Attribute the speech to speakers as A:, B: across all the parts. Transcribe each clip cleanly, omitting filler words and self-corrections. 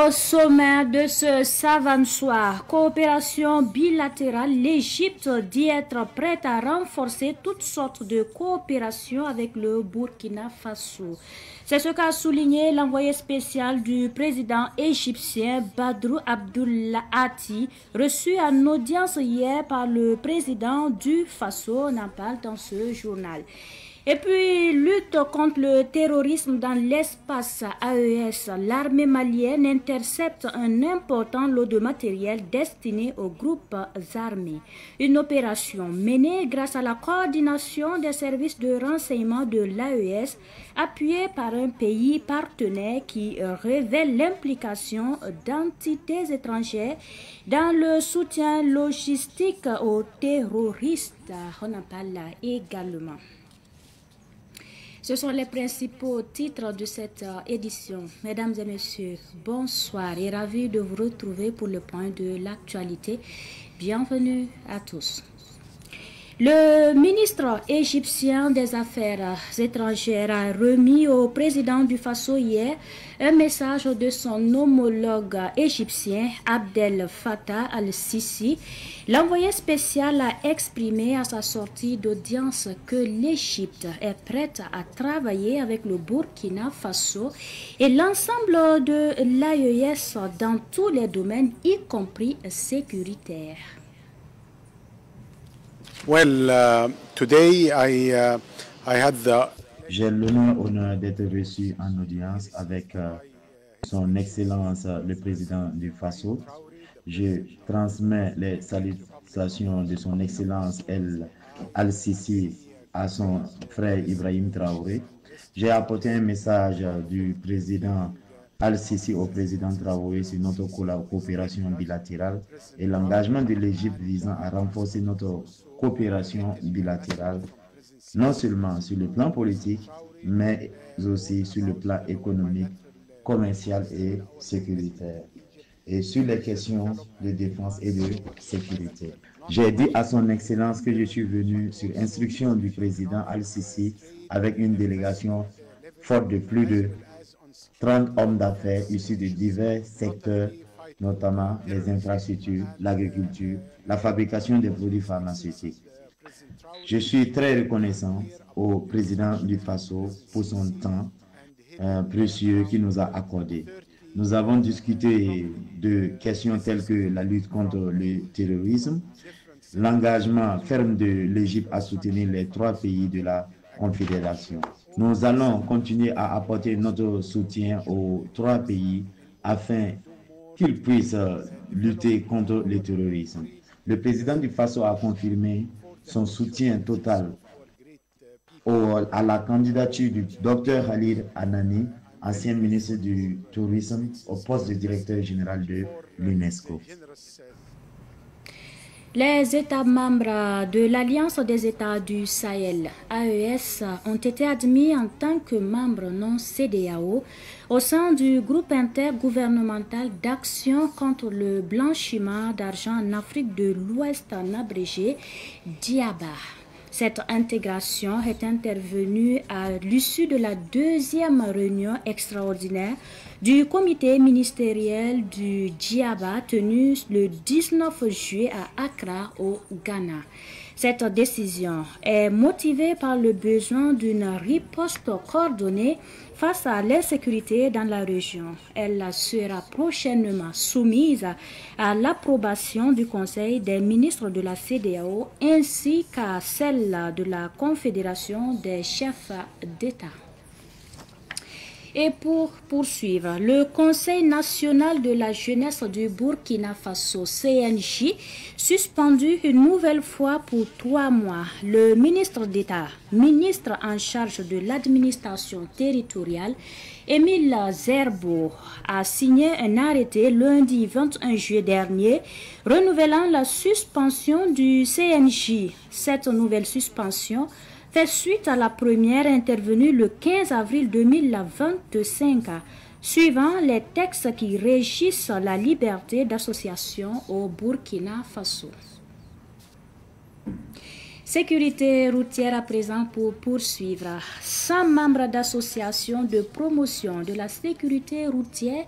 A: Au sommet de ce savant soir, coopération bilatérale, l'Égypte dit être prête à renforcer toutes sortes de coopération avec le Burkina Faso. C'est ce qu'a souligné l'envoyé spécial du président égyptien Badrou Abdulahati, reçu en audience hier par le président du Faso. On en parle dans ce journal. Et puis, lutte contre le terrorisme dans l'espace AES. L'armée malienne intercepte un important lot de matériel destiné aux groupes armés. Une opération menée grâce à la coordination des services de renseignement de l'AES, appuyée par un pays partenaire qui révèle l'implication d'entités étrangères dans le soutien logistique aux terroristes. On en parle également. Ce sont les principaux titres de cette édition. Mesdames et messieurs, bonsoir et ravi de vous retrouver pour le point de l'actualité. Bienvenue à tous. Le ministre égyptien des Affaires étrangères a remis au président du Faso hier un message de son homologue égyptien Abdel Fattah al-Sisi. L'envoyé spécial a exprimé à sa sortie d'audience que l'Égypte est prête à travailler avec le Burkina Faso et l'ensemble de l'AES dans tous les domaines, y compris sécuritaires.
B: Well, today I had the...
C: J'ai l'honneur d'être reçu en audience avec son Excellence le Président du Faso. Je transmets les salutations de son Excellence Al-Sisi à son frère Ibrahim Traoré. J'ai apporté un message du Président Al-Sisi au Président Traoré sur notre coopération bilatérale et l'engagement de l'Égypte visant à renforcer notre coopération bilatérale, non seulement sur le plan politique, mais aussi sur le plan économique, commercial et sécuritaire, et sur les questions de défense et de sécurité. J'ai dit à son Excellence que je suis venu sur instruction du président Al-Sisi avec une délégation forte de plus de 30 hommes d'affaires issus de divers secteurs, notamment les infrastructures, l'agriculture, la fabrication des produits pharmaceutiques. Je suis très reconnaissant au président du Faso pour son temps précieux qu'il nous a accordé. Nous avons discuté de questions telles que la lutte contre le terrorisme, l'engagement ferme de l'Égypte à soutenir les 3 pays de la Confédération. Nous allons continuer à apporter notre soutien aux 3 pays afin qu'ils puissent lutter contre le terrorisme. Le président du Faso a confirmé son soutien total à la candidature du Dr Khalid Anani, ancien ministre du Tourisme, au poste de directeur général de l'UNESCO.
A: Les États membres de l'Alliance des États du Sahel, AES, ont été admis en tant que membres non CEDEAO au sein du groupe intergouvernemental d'action contre le blanchiment d'argent en Afrique de l'Ouest, en abrégé DIABA. Cette intégration est intervenue à l'issue de la 2e réunion extraordinaire du comité ministériel du DIABA tenu le 19 juillet à Accra au Ghana. Cette décision est motivée par le besoin d'une riposte coordonnée face à l'insécurité dans la région. Elle sera prochainement soumise à l'approbation du Conseil des ministres de la CEDEAO ainsi qu'à celle de la Confédération des chefs d'État. Et pour poursuivre, le Conseil national de la jeunesse du Burkina Faso, CNJ, suspendu une nouvelle fois pour 3 mois. Le ministre d'État, ministre en charge de l'administration territoriale, Émile Zerbo, a signé un arrêté lundi 21 juillet dernier, renouvelant la suspension du CNJ. Cette nouvelle suspension fait suite à la première intervenue le 15 avril 2025, suivant les textes qui régissent la liberté d'association au Burkina Faso. Sécurité routière à présent pour poursuivre. 100 membres d'associations de promotion de la sécurité routière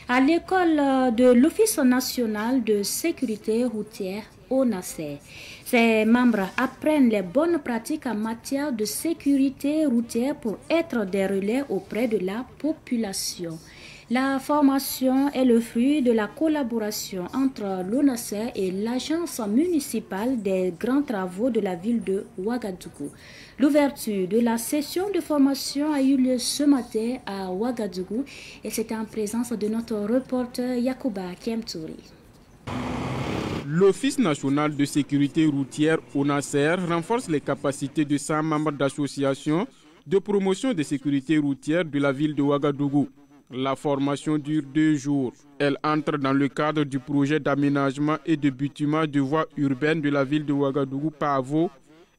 A: à l'école de l'Office national de sécurité routière ONASER. Ces membres apprennent les bonnes pratiques en matière de sécurité routière pour être des relais auprès de la population. La formation est le fruit de la collaboration entre l'ONASER et l'Agence municipale des grands travaux de la ville de Ouagadougou. L'ouverture de la session de formation a eu lieu ce matin à Ouagadougou et c'était en présence de notre reporter Yacouba Kemtouri.
D: L'Office national de sécurité routière ONASER renforce les capacités de 100 membres d'associations de promotion de sécurité routière de la ville de Ouagadougou. La formation dure 2 jours. Elle entre dans le cadre du projet d'aménagement et de bitumage de voies urbaines de la ville de Ouagadougou PAVO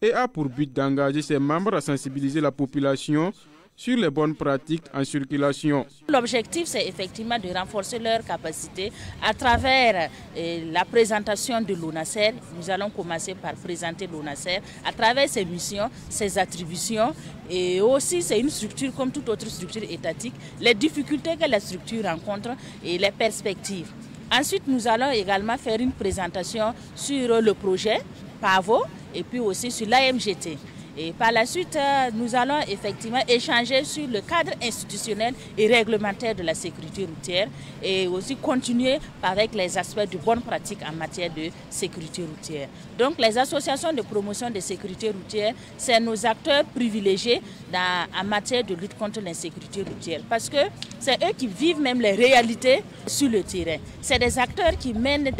D: et a pour but d'engager ses membres à sensibiliser la population sur les bonnes pratiques en circulation.
E: L'objectif, c'est effectivement de renforcer leurs capacités à travers la présentation de l'ONASER. Nous allons commencer par présenter l'ONASER à travers ses missions, ses attributions et aussi c'est une structure comme toute autre structure étatique, les difficultés que la structure rencontre et les perspectives. Ensuite, nous allons également faire une présentation sur le projet PAVO et puis aussi sur l'AMGT. Et par la suite, nous allons effectivement échanger sur le cadre institutionnel et réglementaire de la sécurité routière et aussi continuer avec les aspects de bonnes pratiques en matière de sécurité routière. Donc les associations de promotion de sécurité routière, c'est nos acteurs privilégiés en matière de lutte contre l'insécurité routière parce que c'est eux qui vivent même les réalités sur le terrain. C'est des acteurs qui mènent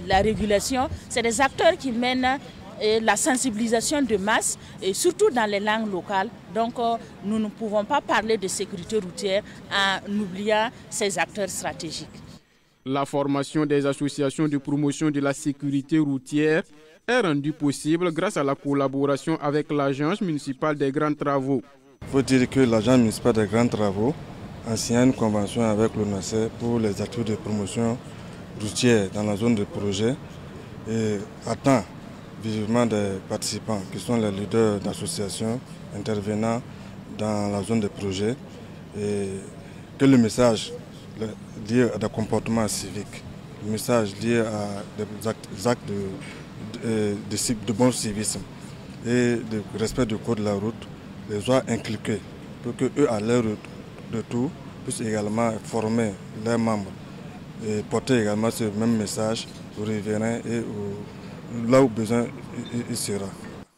E: la régulation, c'est des acteurs qui mènent et la sensibilisation de masse, et surtout dans les langues locales. Donc nous ne pouvons pas parler de sécurité routière en oubliant ces acteurs stratégiques.
D: La formation des associations de promotion de la sécurité routière est rendue possible grâce à la collaboration avec l'Agence municipale des grands travaux.
F: Il faut dire que l'Agence municipale des grands travaux a signé une convention avec l'ONASER pour les activités de promotion routière dans la zone de projet et attend vivement des participants qui sont les leaders d'associations intervenant dans la zone de projet et que le message lié à des comportements civiques, le message lié à des actes de bon civisme et de respect du code de la route les soit inculqués pour qu'eux, à leur retour, puissent également former leurs membres et porter également ce même message aux riverains et là où besoin il sera.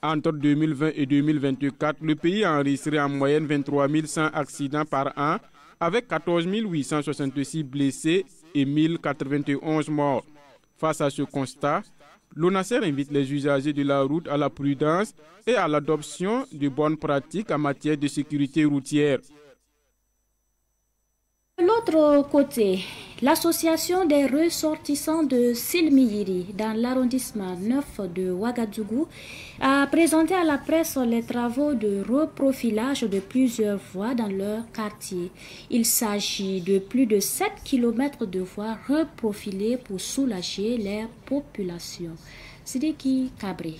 D: Entre 2020 et 2024, le pays a enregistré en moyenne 23 100 accidents par an, avec 14 866 blessés et 1091 morts. Face à ce constat, l'ONASER invite les usagers de la route à la prudence et à l'adoption de bonnes pratiques en matière de sécurité routière.
A: De l'autre côté, l'association des ressortissants de Silmiyiri dans l'arrondissement 9 de Ouagadougou a présenté à la presse les travaux de reprofilage de plusieurs voies dans leur quartier. Il s'agit de plus de 7 km de voies reprofilées pour soulager les populations. Sidiki Kabré.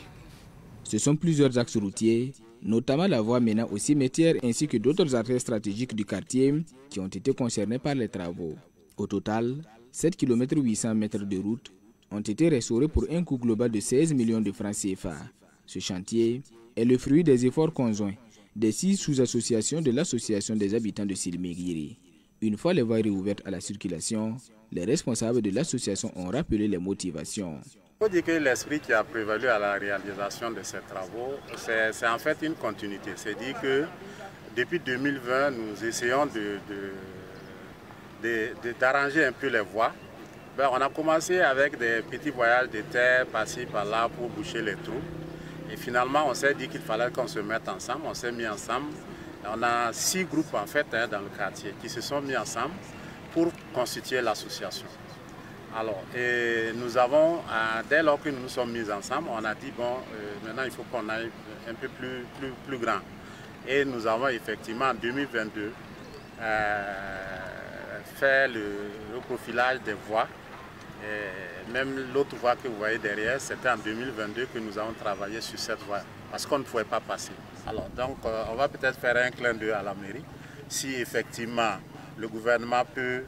G: Ce sont plusieurs axes routiers, notamment la voie menant au cimetière ainsi que d'autres artères stratégiques du quartier qui ont été concernés par les travaux. Au total, 7 km 800 mètres de route ont été restaurés pour un coût global de 16 millions de francs CFA. Ce chantier est le fruit des efforts conjoints des 6 sous-associations de l'association des habitants de Silmiyiri. Une fois les voies réouvertes à la circulation, les responsables de l'association ont rappelé les motivations.
H: Il faut dire que l'esprit qui a prévalu à la réalisation de ces travaux, c'est en fait une continuité. C'est-à-dire que depuis 2020, nous essayons d'arranger un peu les voies. On a commencé avec des petits voyages de terre par-ci, par-là pour boucher les trous. Et finalement, on s'est dit qu'il fallait qu'on se mette ensemble. On s'est mis ensemble. On a 6 groupes en fait dans le quartier qui se sont mis ensemble pour constituer l'association. Alors, et nous avons, dès lors que nous nous sommes mis ensemble, on a dit, bon, maintenant il faut qu'on aille un peu plus grand. Et nous avons effectivement en 2022 fait le reprofilage des voies. Et même l'autre voie que vous voyez derrière, c'était en 2022 que nous avons travaillé sur cette voie. parce qu'on ne pouvait pas passer. Alors donc on va peut-être faire un clin d'œil à la mairie, si effectivement le gouvernement peut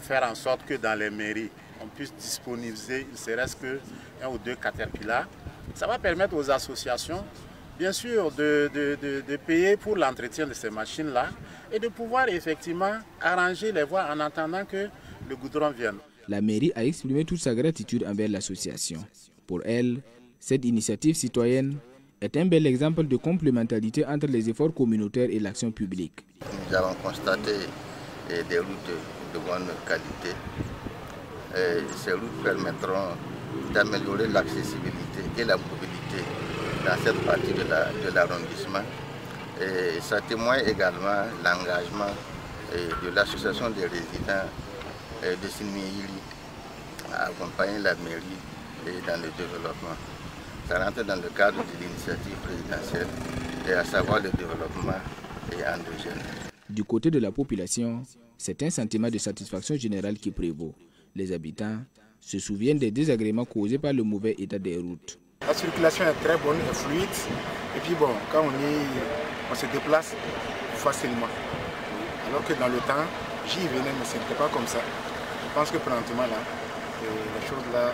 H: faire en sorte que dans les mairies, on puisse disponibiliser, ne serait-ce qu'un ou deux caterpillars. Ça va permettre aux associations, bien sûr, de payer pour l'entretien de ces machines-là et de pouvoir effectivement arranger les voies en attendant que le goudron vienne.
G: La mairie a exprimé toute sa gratitude envers l'association. Pour elle, cette initiative citoyenne est un bel exemple de complémentarité entre les efforts communautaires et l'action publique.
I: Nous avons constaté des routes de bonne qualité. Ces routes permettront d'améliorer l'accessibilité et la mobilité dans cette partie de l'arrondissement. Et ça témoigne également l'engagement de l'association des résidents de Silmihili à accompagner la mairie dans le développement. Ça rentre dans le cadre de l'initiative présidentielle, et à savoir le développement endogène.
G: Du côté de la population, c'est un sentiment de satisfaction générale qui prévaut. Les habitants se souviennent des désagréments causés par le mauvais état des routes.
J: La circulation est très bonne et fluide. Et puis bon, quand on se déplace facilement. Alors que dans le temps, j'y venais, mais ce n'était pas comme ça. Je pense que présentement, là, les choses là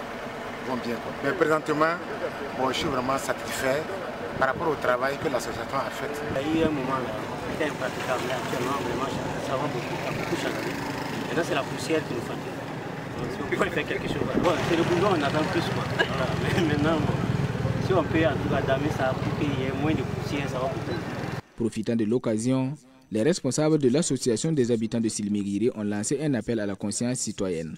J: vont bien. Mais présentement, bon, je suis vraiment satisfait par rapport au travail que l'association a fait.
K: Il y a eu un moment là, c'était impraticable. Actuellement, vraiment, ça va beaucoup changer. Et là, c'est la poussière qui nous fatigue. Il faut faire quelque chose. Bon, c'est le boulot, on attend plus. Quoi. Voilà. Mais maintenant, si on peut en tout cas damer ça pour qu'il y ait moins de poussière, ça va coûter.
G: Profitant de l'occasion, les responsables de l'association des habitants de Silmihili ont lancé un appel à la conscience citoyenne.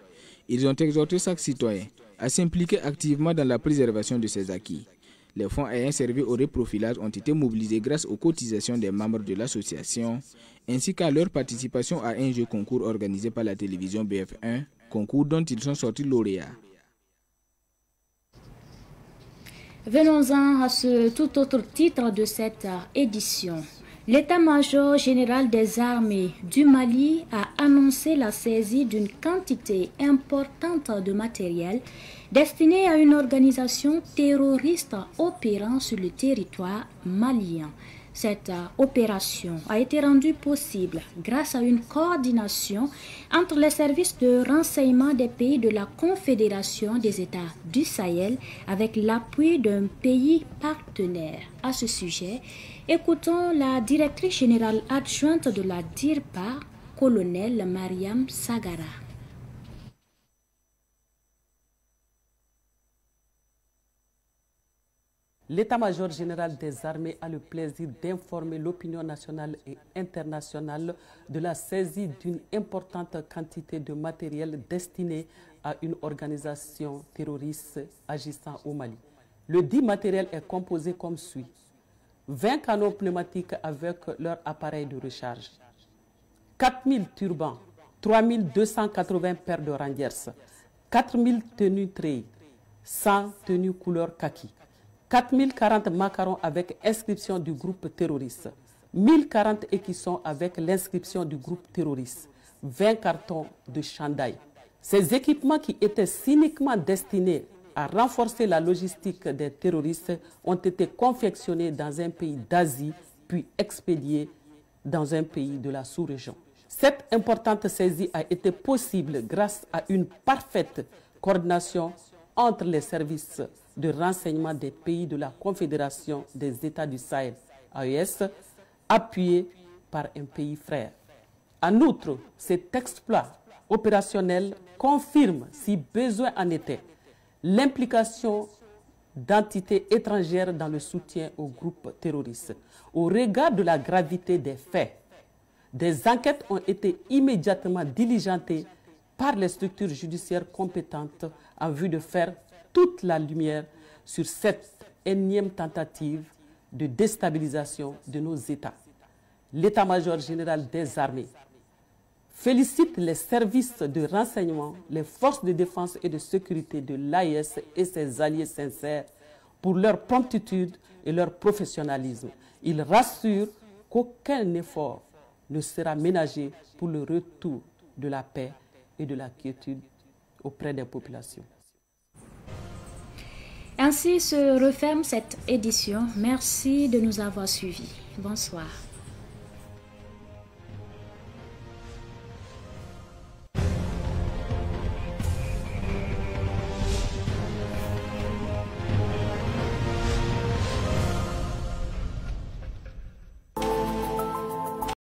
G: Ils ont exhorté chaque citoyen à s'impliquer activement dans la préservation de ses acquis. Les fonds ayant servi au reprofilage ont été mobilisés grâce aux cotisations des membres de l'association, ainsi qu'à leur participation à un jeu concours organisé par la télévision BF1, concours dont ils sont sortis lauréats.
A: Venons-en à ce tout autre titre de cette édition. L'état-major général des armées du Mali a annoncé la saisie d'une quantité importante de matériel destiné à une organisation terroriste opérant sur le territoire malien. Cette opération a été rendue possible grâce à une coordination entre les services de renseignement des pays de la Confédération des États du Sahel avec l'appui d'un pays partenaire. À ce sujet, écoutons la directrice générale adjointe de la DIRPA, colonel Mariam Sagara.
L: L'état-major général des armées a le plaisir d'informer l'opinion nationale et internationale de la saisie d'une importante quantité de matériel destiné à une organisation terroriste agissant au Mali. Le dit matériel est composé comme suit: 20 canons pneumatiques avec leur appareil de recharge, 4000 turbans, 3280 paires de rangers, 4000 tenues treilles, 100 tenues couleur kaki, 4040 macarons avec inscription du groupe terroriste, 1040 écussons avec l'inscription du groupe terroriste, 20 cartons de chandail. Ces équipements qui étaient cyniquement destinés à renforcer la logistique des terroristes ont été confectionnés dans un pays d'Asie puis expédiés dans un pays de la sous-région. Cette importante saisie a été possible grâce à une parfaite coordination entre les services de renseignement des pays de la Confédération des États du Sahel, AES, appuyés par un pays frère. En outre, cet exploit opérationnel confirme, si besoin en était, l'implication d'entités étrangères dans le soutien au groupe terroriste. Au regard de la gravité des faits, des enquêtes ont été immédiatement diligentées par les structures judiciaires compétentes en vue de faire toute la lumière sur cette énième tentative de déstabilisation de nos États. L'état-major général des armées félicite les services de renseignement, les forces de défense et de sécurité de l'AES et ses alliés sincères pour leur promptitude et leur professionnalisme. Il rassure qu'aucun effort ne sera ménagé pour le retour de la paix et de la quiétude auprès des populations.
A: Ainsi se referme cette édition. Merci de nous avoir suivis. Bonsoir.